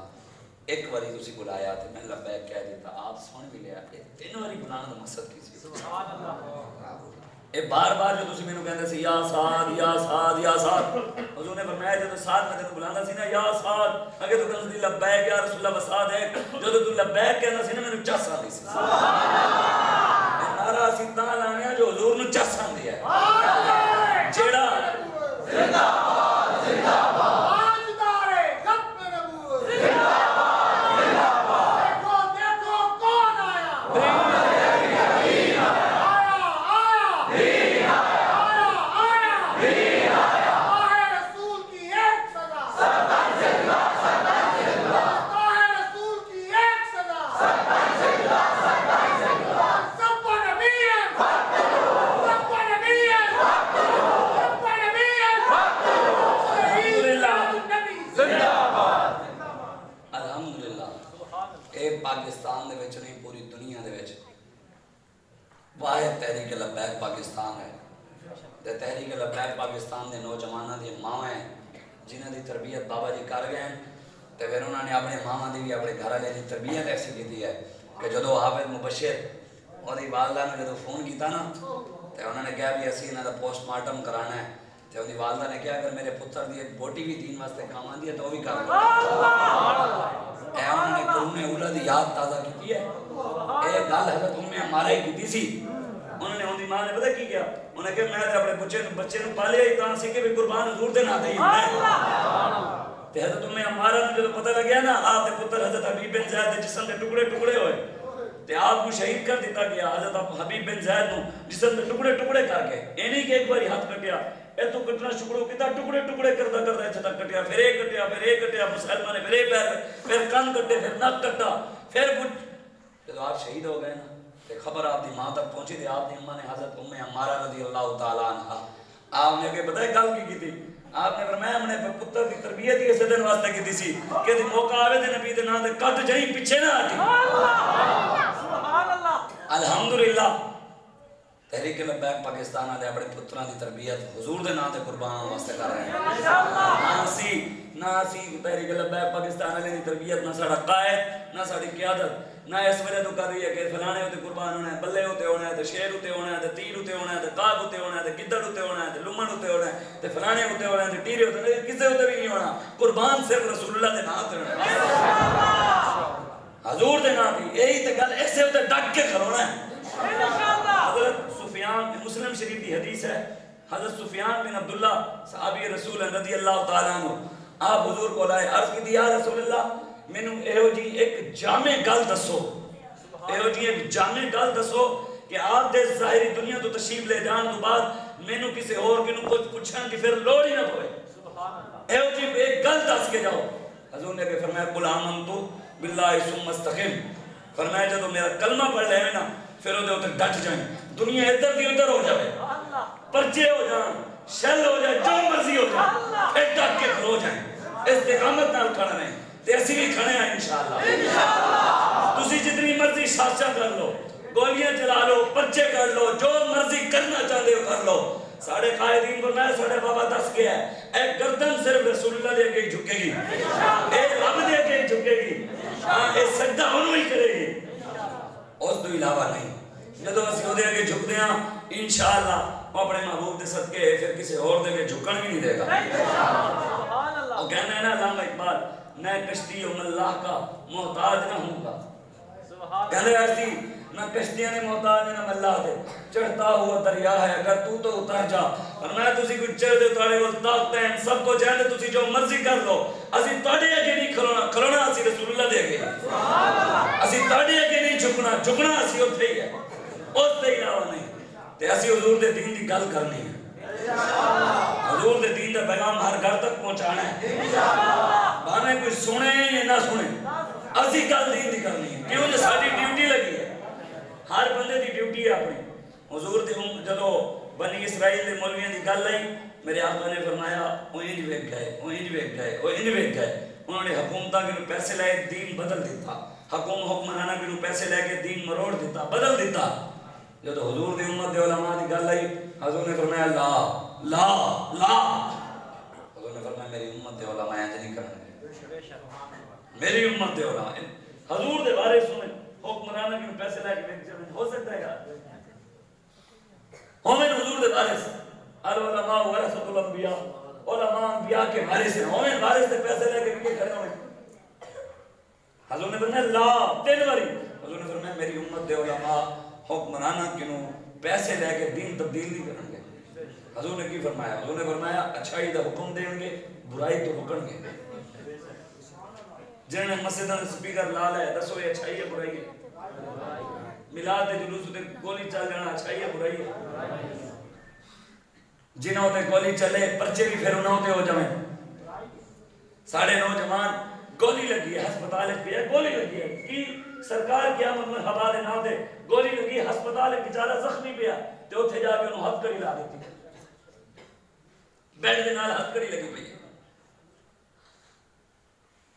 [SPEAKER 2] ایک واری تسی بلایا تھے میں لبیک کہہ دیتا آپ سن بھی لیا تین واری بلانا دا مقصد کی سی سبحان اللہ اے بار بار جو تسی مینوں کہندے سی یا سعد یا سعد یا سعد حضور نے فرمایا جب سعد میں تینوں بلاندا سی نا یا سعد اگر تو کہندی لبیک یا رسول اللہ وسعد ہے جب تو لبیک کہندا سی نا مینوں چس آندی سی سبحان اللہ نعرہ سی تاں لانے جو حضور نوں چس آندی ہے جیڑا زندہ باد زندہ باد پاکستان دے وچ نہیں پوری دنیا دے وچ واحد تحریک لبیک پاکستان ہے تے تحریک لبیک پاکستان دے نوجواناں دی ماواں ہیں جنہاں دی تربیت بابا جی کر گئے تے پھر انہوں نے اپنے ماواں دی بھی اپنے گھر والے دی تربیت ایسی کی ہے کہ جدو حافظ مبشر اور دی والدہ نے جدو فون کیتا نا تے انہوں نے کہا بھی اسی انہاں دا پوسٹ مارٹم کرانا ہے تے ان دی والدہ نے کہا اگر میرے پتر دی بوٹی بھی دین واسطے کام آندی ہے تو وہ بھی کر لو اے انہوں نے قرون اولا دی یاد تازہ کی ہے اے گل حضرت عمارہ ہی کی سی انہوں نے ان دی ماں نے پتہ کی کیا انہوں نے کہا میں اپنے بچے نو پالیا ہی تاں سی کہ بھی قربان حضور دے نہ دے تے حضرت عمارہ نے جب پتہ لگیا نا آپ دے پتر حضرت حبیب بن زید دے جسم دے ٹکڑے ٹکڑے ہوئے تے آپ کو شہید کر دیتا گیا حضرت حبیب بن زید نو جسم دے ٹکڑے ٹکڑے کر کے اینی کہ ایک باری ہاتھ کٹیا اے تو کٹنا شکرو کتا ٹکڑے ٹکڑے کرتا کرتا اچھا تک کٹیا پھر ایک کٹیا مسلمان نے پھر ایک پھر کان کٹے پھر نک کٹا پھر جب آپ شہید ہو گئے نا تے خبر آپ دی ماں تک پہنچی تھی آپ دی اماں نے حضرت عمارہ رضی اللہ تعالیٰ عنہ آپ نے کہ بتائے گل کی تھی آپ نے فرمایا ہم نے پتر کی تربیت ہی اسے دن واسطے کی تھی سی کہ دی موقع آوے دے نبی دے نام دے کٹ جائیں پیچھے نہ آتی الحمدللہ تحریک لبیک پاکستان والے اپنے پتراں دی تربیت حضور دے نام تے قربان واسطے کر رہے ہیں نہ اسی تحریک لبیک پاکستان والے دی تربیت نہ ساڈا قائد نہ ساڈی قیادت نہ اس وجہ تو کر رہی ہے کہ فلانے ہوتے قربان ہونا ہے بلے ہوتے ہونا ہے تے شیر ہوتے ہونا ہے تے تیر ہوتے ہونا ہے تے قاب ہوتے ہونا ہے تے گدڑ ہوتے ہونا ہے تے لمن ہوتے ہونا ہے تے فلانے ہوتے ہونا ہے تے ٹیرے ہوتے ہونا ہے کسے ہوتے بھی نہیں ہونا قربان صرف رسول اللہ دے نام تے ہونا حضور دے نام دی یہی تے گل ایسے ہوتے ڈٹ کے کھڑونا ہے حضرت سفیان مسلم شریف کی حدیث ہے حضرت سفیان بن عبداللہ صحابی رسول رضی اللہ تعالیٰ عنہ آپ حضور کو لائے عرض کی دی یا رسول اللہ مینوں ایہو جی ایک جامع گل دسو، ایہو جی ایک جامع گل دسو کہ آپ دے ظاہری دنیا تو تشریف لے جان تو بعد مینوں کسی اور کنوں کچھ پوچھن کی پھر لوڑ ہی نہ پوے، ایہو جی ایک گل دس کے جاؤ۔ حضور نے فرمایا قل آمنت باللہ ثم استقم، فرمایا جب میرا کلمہ پڑھ لے نا پھر وہ دے ڈٹ جائیں، دنیا ادھر دی ادھر ہو جائے، پرچے ہو جائیں، شل ہو جائے، جو مرضی ہو جائے، پھر ڈٹ کے کھلو جائیں، استقامت نال کھڑا رہیں، تے اسی بھی کھڑے ہیں انشاءاللہ۔ تسی جتنی مرضی شاشا کر لو، گولیاں چلا لو، پرچے کر لو، جو مرضی کرنا چاہتے ہو کر لو، ساڑھے قائدین فرمایا ساڑھے بابا دس گیا ہے، ایک گردن صرف رسول اللہ دے کے ہی جھکے گی، ایک رب دے کے ہی جھکے گی، ایک سجدہ انہوں ہی کرے گی، اس تو علاوہ نہیں۔ جدو اسی ہو دے کے جھک دیا انشاءاللہ وہ اپنے محبوب دے صدقے پھر کسی اور دے کے جھکن بھی نہیں دے گا۔ اور کہنا ہے نا علامہ اقبال، میں کشتی اللہ کا محتاج نہ ہوں گا، کہنے ایسی نہ کشتیاں نے محتاج نہ اللہ دے، چڑھتا ہوا دریا ہے اگر تو اتر جا، اور میں تسی کوئی چڑھ دے تاڑے وہ طاقت ہیں سب کو چاہتے تسی جو مرضی کر لو، اسی تاڑے اگے نہیں کھلونا اسی رسول اللہ دے گئے، اسی تاڑے اگے نہیں جھکنا اسی اتھے ہی ہے، اس تے علاوہ نہیں، تے اسی حضور دے دین دی گل کرنی ہے، حضور دے دین دا پیغام ہر گھر تک پہنچانا ہے، بانے کوئی سنے یا نہ سنے، اسی گل دین دی کرنی ہے، کیوں جو ساری ڈیوٹی لگی ہے، ہر بندے دی ڈیوٹی ہے اپنی۔ حضور دے جدو بنی اسرائیل دے مولویاں دی گل آئی، میرے آقا نے فرمایا وہ انج ویکھ گئے، وہ انج ویکھ گئے، وہ انج ویکھ گئے، انہوں نے حکومتاں کے پیسے لائے دین بدل دیتا، حکمراناں کے پیسے لے کے دین مروڑ دیتا، بدل دیتا۔ جدو حضور دی امت دے علماء دی گل آئی، حضور نے فرمایا لا لا لا، حضور نے فرمایا میری امت دے علماء انج نہیں کرنے، میری امت دے علماء حضور دے بارے سنیں، حکمرانہ کی پیسے لے کے بیچ جائیں، ہو سکتا ہے یار ہمیں حضور دے وارث، العلماء ورثۃ الانبیاء، علماء انبیاء کے وارث ہیں، ہمیں وارث سے پیسے لے کے بھی کھڑے ہوئے۔ حضور نے فرمایا لا، تین باری حضور نے فرمایا میری امت دے علماء حکمرانہ کنوں پیسے لے کے دین تبدیل نہیں کریں گے۔ حضور نے کی فرمایا؟ حضور نے فرمایا اچھائی دا حکم دیں گے، برائی تو روکیں گے۔ جنہوں نے مسجد میں سپیکر لا لے دسو یہ اچھائی ہے برائی ہے؟ میلاد دے جلوس تے گولی چل جانا اچھائی ہے برائی ہے؟ جنہوں تے گولی چلے پرچے بھی پھر انہوں تے ہو جائیں۔ ساڑھے نوجوان گولی لگی ہے ہسپتال پہ، گولی لگی ہے کی سرکار قیامت میں حبا دے نہ دے، گولی لگی ہے ہسپتال بیچارہ زخمی پیا تے اوتھے جا کے انہوں ہتھ کڑی لا دیتی، بیڈ دے نال ہتھ کڑی لگی پئی۔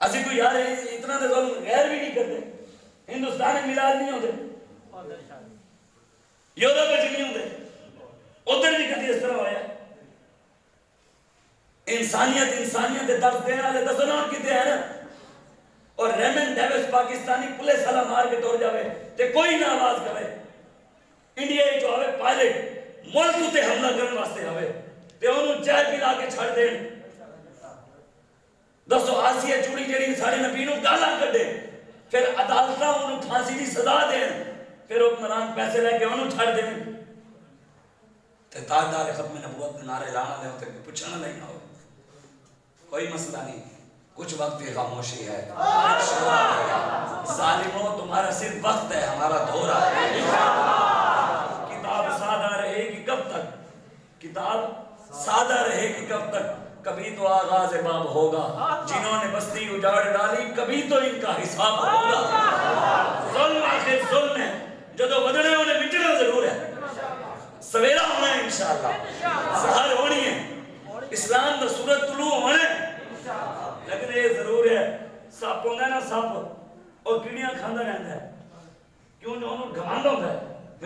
[SPEAKER 2] اسی کو یار اتنا دے ظلم غیر بھی نہیں کرتے، ہندوستان میں میلاد نہیں ہوتے، یورپ میں نہیں ہوتے، ادھر بھی کدی اس طرح ہوا ہے۔ انسانیت درد دینے والے دسنان کتے ہیں نا، اور ریمن ڈیوس پاکستانی پولیس والا مار کے توڑ جاوے تے کوئی نہ آواز کرے، انڈیا جو ہوئے پائلٹ ملک تے حملہ کرنے واسطے ہوئے تے انہوں جیل بھی لا کے چھڑ دیں، دسو آسیہ چوڑی جڑی سارے نبینوں گالا کر دیں، پھر عدالتہ انہوں پھانسی دی سزا دیں، پھر حکمران پیسے لے کے انہوں چھڑ دیں، تے تاجدار ختم نبوت کے نعرے لانا دیں تے پوچھنا نہیں ہو، کوئی مسئلہ نہیں، کچھ وقت کی خاموشی ہے، ظالموں تمہارا صرف وقت ہے، ہمارا دھورا ہے۔ کتاب سادہ رہے گی کب تک؟ کتاب سادہ رہے گی کب تک؟ کبھی تو آغاز باب ہوگا، جنہوں نے بستی اجاڑ ڈالی کبھی تو ان کا حساب ہوگا۔ ظلم آخر ظلم ہے، جدو بدنے انہیں مٹنا ضرور ہے، سویرا ہونا ہے انشاءاللہ، سہر ہونی ہے، اسلام دا سورت طلوع ہونا ہے، لیکن یہ ضرور ہے ساپ ہوندہ ہے نا، ساپ اور کیڑیاں کھاندہ رہندہ ہے، کیوں جو انہوں گھماندہ ہوندہ ہے،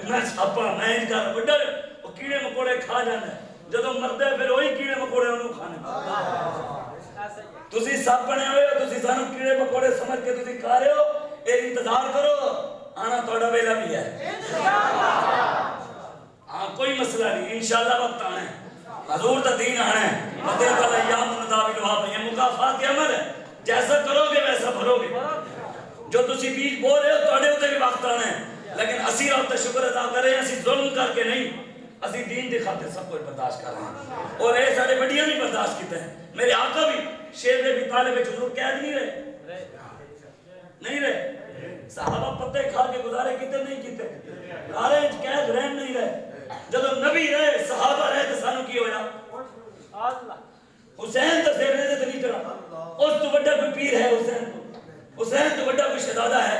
[SPEAKER 2] میں ساپا میں انکار بڑھا ہے، وہ کیڑے مکوڑے کھا جاندہ ہے، جدو مردہ ہے پھر وہی کیڑے مکوڑے انہوں کھانے۔ تسی ساپ پڑھے ہوئے ہو، تسی سانو کیڑے مکوڑے سمجھ کے تسی کھا رہے ہو، ایک انتظار کرو، آنا توڑا ویلا بھی ہے، ہاں کوئی مسئلہ نہیں، انشاءاللہ وقت آنے حضور تا دین آنے، مدد والا ایام مدابل وہاں پہ، یہ مکافات عمل ہے، جیسا کرو گے ویسا بھرو گے، جو تسی بیج بول رہے ہو توڑے ہوتے بھی وقت آنے، لیکن اسی رب تا شکر ادا کریں، اسی ظلم کر کے نہیں، اسی دین دے خاطر سب کچھ برداشت کر رہے ہیں، اور اے سارے بڑیاں بھی برداشت کیتے ہیں، میرے آقا بھی شیر بھی طالب حضور قید نہیں رہے، نہیں رہے. صحابہ پتے کھا کے گزارے کیتے نہیں کیتے, گارے قید رہن نہیں رہے. جدو نبی رہے صحابہ رہے تو سانو کی ہویا. حسین تو سیرنے دے نہیں چڑھا, اس تو بڑا کوئی پیر ہے حسین, حسین تو بڑا کوئی شہزادہ ہے.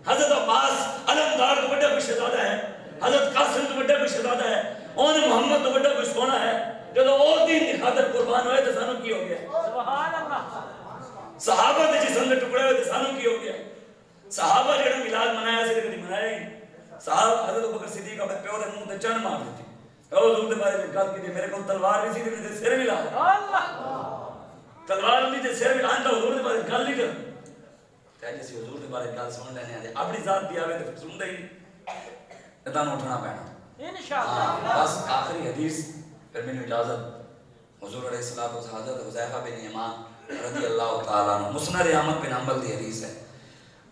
[SPEAKER 2] حضرت عباس علمدار تو بڑا کوئی شہزادہ ہے, حضرت قاسم تو بڑا کوئی شہزادہ ہے, اور محمد تو بڑا کوئی سونا ہے. جدو وہ دین کی خاطر قربان ہوئے تو سانو کی ہو گیا. سبحان اللہ. صحابہ دے جسم دے ٹکڑے ہوئے تو سانو کی ہو گیا. صحابہ جڑا میلاد منایا سے کبھی منایا ہی نہیں. صحابہ حضرت ابوبکر صدیق اپنے پیو دے منہ تے چن مار دیتی. او حضور دے بارے میں گل کی, میرے کو تلوار بھی سی تے سر بھی لا. تلوار نہیں تے سر بھی آندا, حضور دے بارے گل نہیں کرنی. تے جیسے حضور دے بارے گل سن لینے آندے اپنی ذات دی آوے تے سن دے ہی اتنا اٹھنا پینا انشاءاللہ. بس آخری حدیث پھر میں اجازت. حضور علیہ الصلوۃ والسلام حضرت حذیفہ بن یمان رضی اللہ تعالیٰ عنہ, مسند احمد بن حنبل دی حدیث ہے.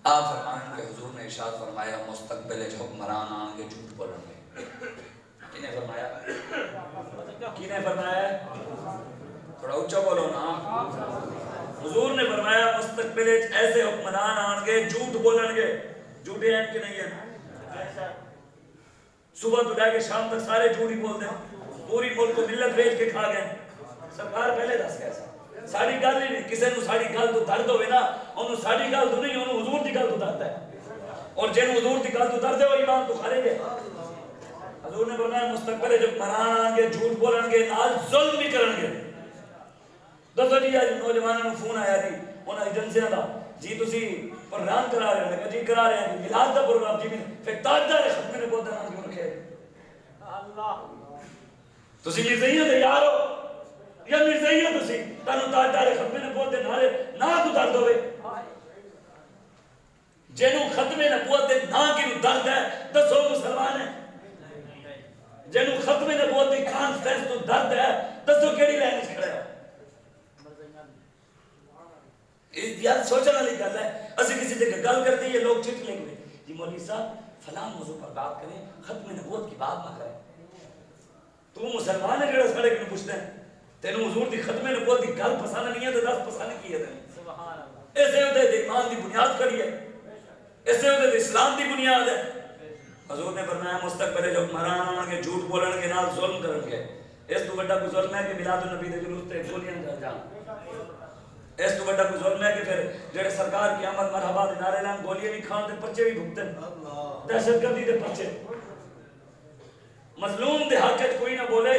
[SPEAKER 2] آپ فرمائیں کہ حضور نے ارشاد فرمایا مستقبل حکمران آن کے جھوٹ بولیں گے. کنے فرمایا؟ کنے فرمایا؟ تھوڑا اونچا بولو نا. حضور نے فرمایا مستقبل ایسے حکمران آن گے جھوٹ بولیں گے. جھوٹے ہیں کہ نہیں ہیں؟ صبح تو لے کے شام تک سارے جھوٹ ہی بول دیں, پوری ملک کو ملت بیچ کے کھا گئے. سرکار پہلے دس کیسا ساری گل ہی نہیں, کسی نے ساری گل تو درد ہوئے نا, انہوں ساری گل تو نہیں, انہوں حضور دی گل تو درد ہے, اور جن حضور دی گل تو درد ہے وہ ایمان تو کھارے گے. حضور نے فرمایا مستقبل جب مران آن گے جھوٹ بولن گے نال ظلم بھی کرن گے. دسو جی آج نوجوانوں نے فون آیا جی انہاں ایجنسیاں دا, جی تسی پروگرام کرا رہے ہیں, جی کرا رہے ہیں میلاد دا پروگرام, جی پھر تاجدار ختم نے بہت نام کیوں رکھے اللہ تسی مرزائیوں دے یار ہو یا مرزائیوں تسی تانوں تاجدار ختم نے بہت نارے نہ تو درد ہوئے. جنوں ختم نبوت دے نا کی درد ہے دسو مسلمان ہے. جنوں ختم نبوت دی کانفرنس تو درد ہے دسو کیڑی لائن وچ کھڑے ہو. یار سوچنے والی گل ہے. اسی کسی جگہ گل کرتے ہیں لوگ چٹ لیں گے جی مولوی صاحب فلاں موضوع پر بات کریں, ختم نبوت کی بات نہ کریں. تو مسلمان ہے جڑا سارے کیوں پوچھتے ہیں تینوں حضور دی ختم نبوت دی گل پسند نہیں ہے تو دس پسند کی ہے تینوں. سبحان اللہ. ایسے ہوتے ایمان دی بنیاد کھڑی ہے, ایسے ہوتے اسلام دی بنیاد ہے. حضور نے فرمایا مستقبل جو مران آن گے جھوٹ بولن گے نال ظلم کرن گے. اس تو بڑا کوئی ظلم ہے کہ میلاد النبی دے جلوس تے گولیاں کر جان. اس تو بڑا کوئی ظلم ہے کہ پھر جڑے سرکار کی آمد مرحبا دے نعرے لان گولیاں بھی کھان تے پرچے بھی بھگتے ہیں, دہشت گردی دے پرچے. مظلوم دے حق وچ کوئی نہ بولے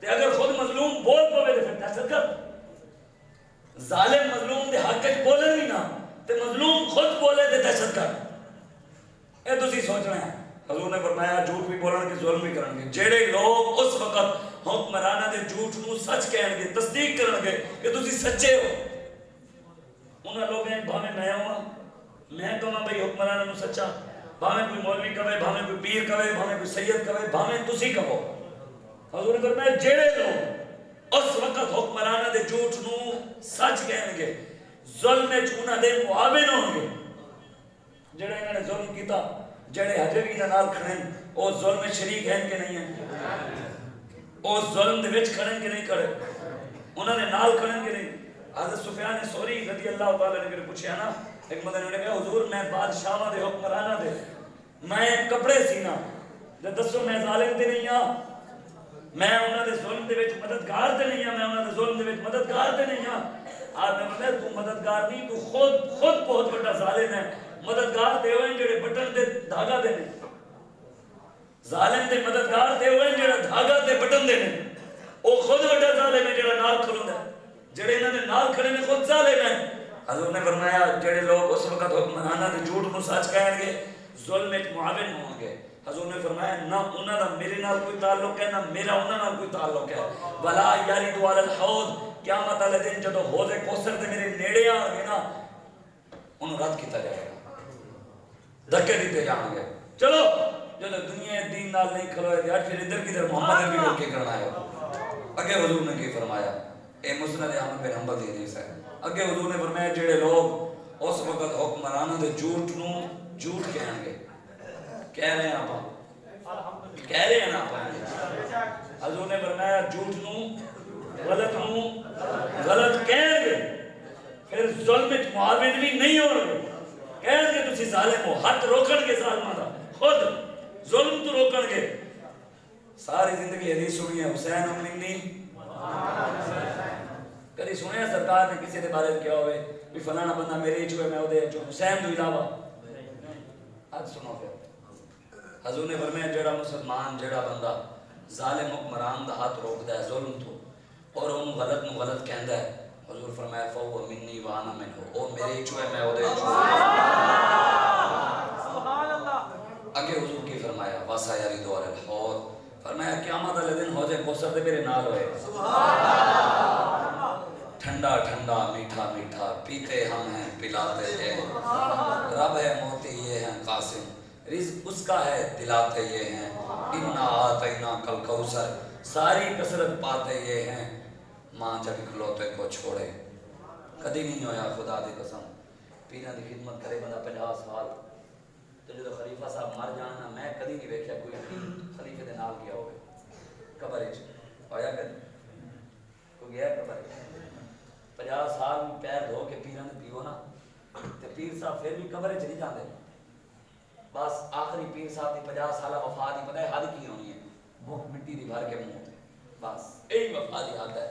[SPEAKER 2] تے اگر خود مظلوم بول پوے تے پھر دہشت گرد. ظالم مظلوم دے حق وچ بولے نہیں نا تے مظلوم خود بولے تے دہشت گرد. اے تسی سوچنا ہے. حضور نے فرمایا جھوٹ بھی بولن گے ظلم بھی کرن گے. جڑے لوگ اس وقت حکمرانہ دے جھوٹ نو سچ کہن گے تصدیق کرن گے کہ تسی سچے ہو, انہاں لوگ ہیں بھاویں میں ہوں میں کہاں بھئی حکمرانہ نو سچا, بھاویں کوئی مولوی کہے, بھاویں کوئی پیر کہے, بھاویں کوئی سید کہے, بھاویں تسی کہو. حضور نے فرمایا جڑے لوگ اس وقت حکمرانہ دے جھوٹ نو سچ کہن گے ظلم وچ انہاں دے معاون ہون گے. جڑے انہاں نے ظلم کیتا جڑے ہجے بھی نال کھڑے او ظلم وچ شریک ہیں کہ نہیں ہیں, او ظلم دے وچ کھڑے کہ نہیں کھڑے, انہاں نے نال کھڑے کہ نہیں. حضرت سفیان ثوری رضی اللہ تعالیٰ نے پوچھا نا, ایک بندے نے کہا حضور میں بادشاہاں دے حکمراناں دے میں کپڑے سینا تے دسو میں ظالم تے نہیں ہاں, میں انہاں دے ظلم دے وچ مددگار تے نہیں ہاں, میں انہاں دے ظلم دے وچ مددگار تے نہیں ہاں. آپ نے فرمایا تو مددگار نہیں, تو خود بہت بڑا ظالم ہے. مددگار تے ہوئے جڑے بٹن تے دھاگا دے نے, ظالم دے مددگار تے ہوئے جڑا دھاگا تے بٹن دے نے, او خود بڑا ظالم ہے جڑا نال کھلوندا ہے. جڑے انہاں نے نال کھڑے نے خود ظالم ہیں. حضور نے فرمایا جڑے لوگ اس وقت حکمرانہ دے جھوٹ نو سچ کہن گے ظلم وچ معاون ہون گے. حضور نے فرمایا نہ انہاں دا میرے نال کوئی تعلق ہے نہ میرا انہاں نال کوئی تعلق ہے. ولا یرد علی الحوض, قیامت والے دن جدوں حوض کوثر دے میرے نیڑے آن گے نا انہوں رد کیتا جائے گا, دھکے دیتے جان گے. چلو جدو دنیا دین نال نہیں کھلوئے تے پھر ادھر کدھر محمد نبی ہو کے کرنا ہے. اگے حضور نے کی فرمایا, اے مسند احمد بن حنبل دی حدیث ہے. اگے حضور نے فرمایا جڑے لوگ اس وقت حکمرانوں دے جھوٹ نو جھوٹ کہیں گے, کہہ رہے ہیں آپ کہہ رہے ہیں نا آپ, حضور نے فرمایا جھوٹ نو غلط کہیں گے پھر ظلم وچ معاون بھی نہیں ہون گے. کہہ کہ تسی ظالم ہو، حد روکن کے ظالمہ دا، خود ظلم تو روکن کے. ساری زندگی حدیث سنی ہے حسین منی. کدی سنیا سرکار نے کسی دے بارے کیا ہوئے بھی فلانا بندہ میرے چوئے میں دے چو حسین تو علاوہ. آج سنو پھر حضور نے فرمایا جڑا مسلمان جڑا بندہ ظالم حکمران دا ہاتھ روکدا ہے ظلم تو اور انہوں غلط نو غلط کہندا ہے، حضور فرمایا فو منی وانا منہ، او میرے چوئے میں دے چو. سبحان اللہ. اگے حضور کی فرمایا واسا یاری دو علی الحوض، فرمایا قیامت والے دن حوض کوثر دے میرے نال ہوئے. سبحان اللہ. ٹھنڈا ٹھنڈا میٹھا میٹھا پیتے ہم ہیں پلاتے ہیں، رب ہے موتی یہ ہیں قاسم، رزق اس کا ہے دلاتے یہ ہیں، انا آتینا کل کوثر، ساری کثرت پاتے یہ ہیں. ماں جب اکلوتے کو چھوڑے، کدی نہیں ہویا خدا دی قسم پیران دی خدمت کرے بندہ 50 سال تو جو خلیفہ صاحب مر جانا میں کدی نہیں ویکھیا کوئی خلیفے دے نال گیا ہوئے قبر وچ ہویا کدی کوئی گیا قبر 50 سال پیر دھو کے پیران دے پیو نا تے پیر صاحب پھر بھی قبر وچ نہیں جاندے. بس آخری پیر صاحب دی 50 سالہ وفات دی پتہ ہے حد کی ہونی ہے، بھوک مٹی دی بھر کے منہ تے بس یہی وفات دی حد ہے.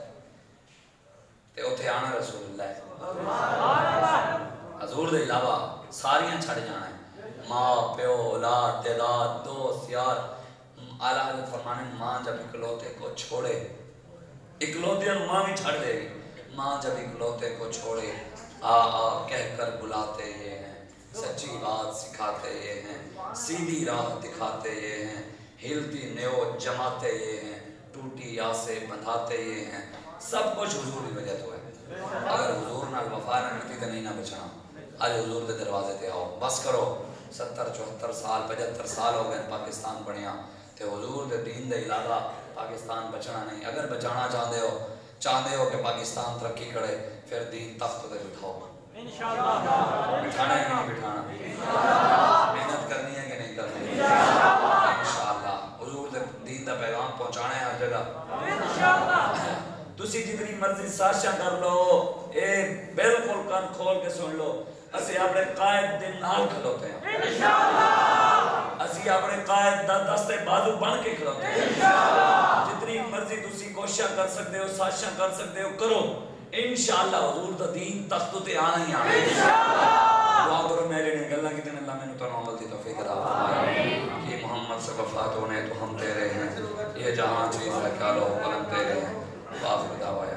[SPEAKER 2] تے اوتھے آنا رسول اللہ حضور دے علاوہ ساریاں چھڑ جانا ہے، ماں پیو اولاد تعداد دوست یار. اعلیٰ حضرت فرمانے ماں جب اکلوتے کو چھوڑے، اکلوتے ماں بھی چھڑ دے گی. ماں جب اکلوتے کو چھوڑے آ آ کہہ کر بلاتے یہ ہیں، سچی بات سکھاتے یہ ہیں، سیدھی راہ دکھاتے یہ ہیں، ہلتی نیو جماتے یہ ہیں، ٹوٹی آسے بندھاتے یہ ہیں. سب کچھ حضور کی وجہ تو ہے. اگر حضور نال وفا نہ کرتی تو نہیں نہ بچنا. آج حضور دے دروازے تے آؤ بس کرو. 70 74 سال 75 سال ہو گئے پاکستان بنیا تے حضور دے دین دے علاوہ پاکستان بچنا نہیں. اگر بچانا چاہتے ہو کہ پاکستان ترقی کرے پھر دین تخت تے بٹھاؤ. انشاءاللہ بٹھانا ہے کہ نہیں بٹھانا، محنت کرنی ہے کہ نہیں کرنی انشاءاللہ. حضور دے دین دا پیغام پہنچانا ہے ہر جگہ انشاءاللہ. تسی جتنی مرضی سازشاں کر لو، اے بالکل کان کھول کے سن لو، اسی اپنے قائد دے نال کھلوتے ہیں انشاءاللہ. اسی اپنے قائد دا دستے بازو بن کے کھلوتے ہیں انشاءاللہ. جتنی مرضی تسی کوششاں کر سکتے ہو سازشاں کر سکتے ہو کرو انشاءاللہ. حضور دا دین تخت تے آنا ہی آنا انشاءاللہ. دعا کرو میرے نے گلاں کیتے اللہ میں تو عمل دی توفیق عطا فرمائے کہ محمد سے وفات ہونے تو ہم تیرے ہیں، یہ جہاں چیز ہے کیا لو قلم تیرے ہیں. واخر دعوانا